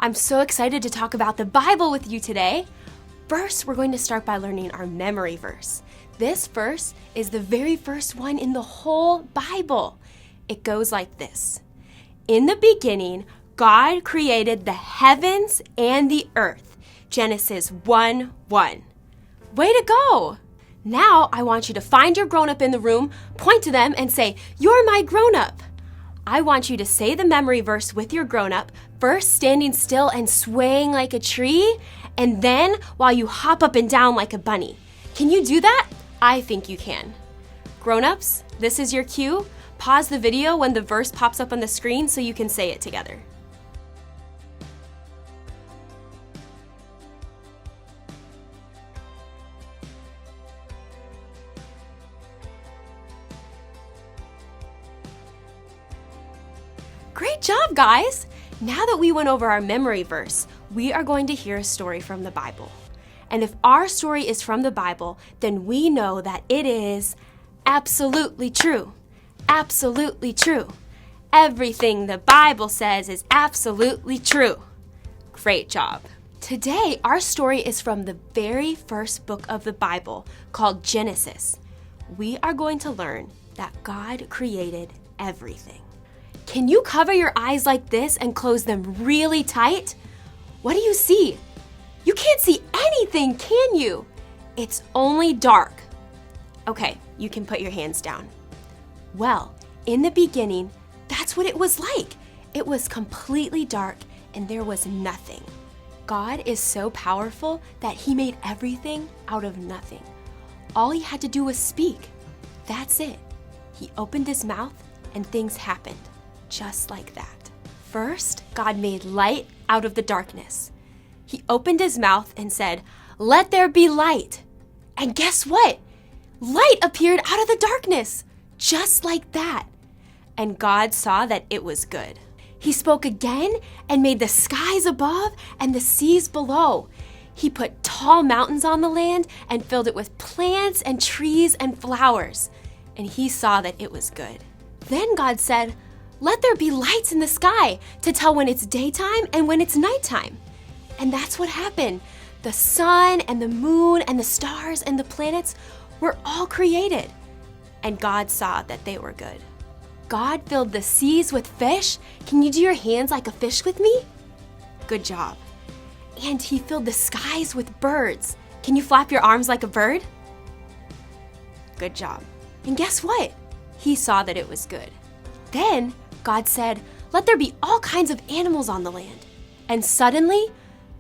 I'm so excited to talk about the Bible with you today. First, we're going to start by learning our memory verse. This verse is the very first one in the whole Bible. It goes like this. In the beginning, God created the heavens and the earth. Genesis 1:1. Way to go! Now I want you to find your grown-up in the room, point to them, and say, "You're my grown-up." I want you to say the memory verse with your grown-up, first standing still and swaying like a tree, and then while you hop up and down like a bunny. Can you do that? I think you can. Grown-ups, this is your cue. Pause the video when the verse pops up on the screen so you can say it together. Great job, guys! Now that we went over our memory verse, we are going to hear a story from the Bible. And if our story is from the Bible, then we know that it is absolutely true. Absolutely true. Everything the Bible says is absolutely true. Great job. Today, our story is from the very first book of the Bible called Genesis. We are going to learn that God created everything. Can you cover your eyes like this and close them really tight? What do you see? You can't see anything, can you? It's only dark. Okay, you can put your hands down. Well, in the beginning, that's what it was like. It was completely dark and there was nothing. God is so powerful that He made everything out of nothing. All He had to do was speak. That's it. He opened His mouth and things happened. Just like that. First, God made light out of the darkness. He opened His mouth and said, "Let there be light." And guess what? Light appeared out of the darkness, just like that. And God saw that it was good. He spoke again and made the skies above and the seas below. He put tall mountains on the land and filled it with plants and trees and flowers. And He saw that it was good. Then God said, "Let there be lights in the sky to tell when it's daytime and when it's nighttime." And that's what happened. The sun and the moon and the stars and the planets were all created. And God saw that they were good. God filled the seas with fish. Can you do your hands like a fish with me? Good job. And He filled the skies with birds. Can you flap your arms like a bird? Good job. And guess what? He saw that it was good. Then God said, "Let there be all kinds of animals on the land." And suddenly,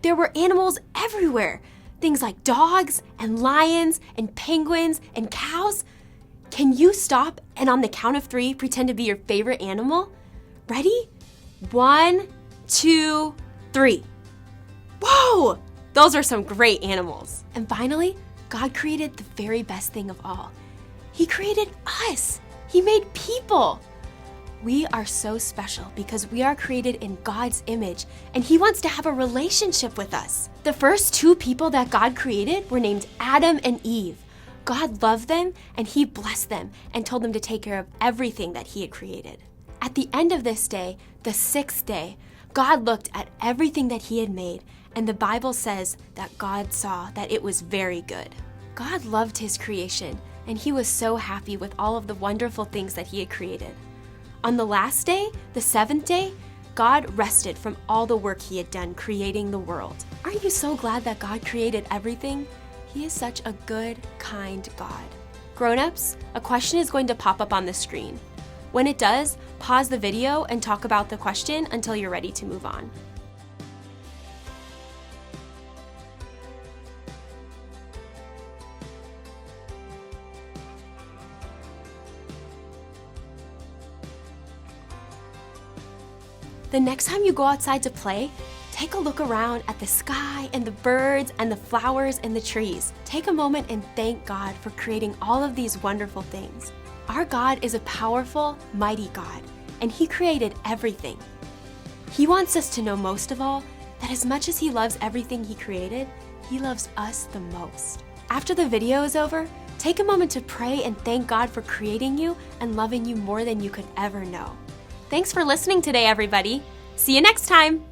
there were animals everywhere. Things like dogs and lions and penguins and cows. Can you stop and on the count of 3 pretend to be your favorite animal? Ready? 1, 2, 3. Whoa! Those are some great animals. And finally, God created the very best thing of all. He created us. He made people. We are so special because we are created in God's image, and He wants to have a relationship with us. The first 2 people that God created were named Adam and Eve. God loved them, and He blessed them and told them to take care of everything that He had created. At the end of this day, the 6th day, God looked at everything that He had made, and the Bible says that God saw that it was very good. God loved His creation, and He was so happy with all of the wonderful things that He had created. On the last day, the 7th day, God rested from all the work He had done creating the world. Aren't you so glad that God created everything? He is such a good, kind God. Grown-ups, a question is going to pop up on the screen. When it does, pause the video and talk about the question until you're ready to move on. The next time you go outside to play, take a look around at the sky and the birds and the flowers and the trees. Take a moment and thank God for creating all of these wonderful things. Our God is a powerful, mighty God, and He created everything. He wants us to know most of all that as much as He loves everything He created, He loves us the most. After the video is over, take a moment to pray and thank God for creating you and loving you more than you could ever know. Thanks for listening today, everybody. See you next time.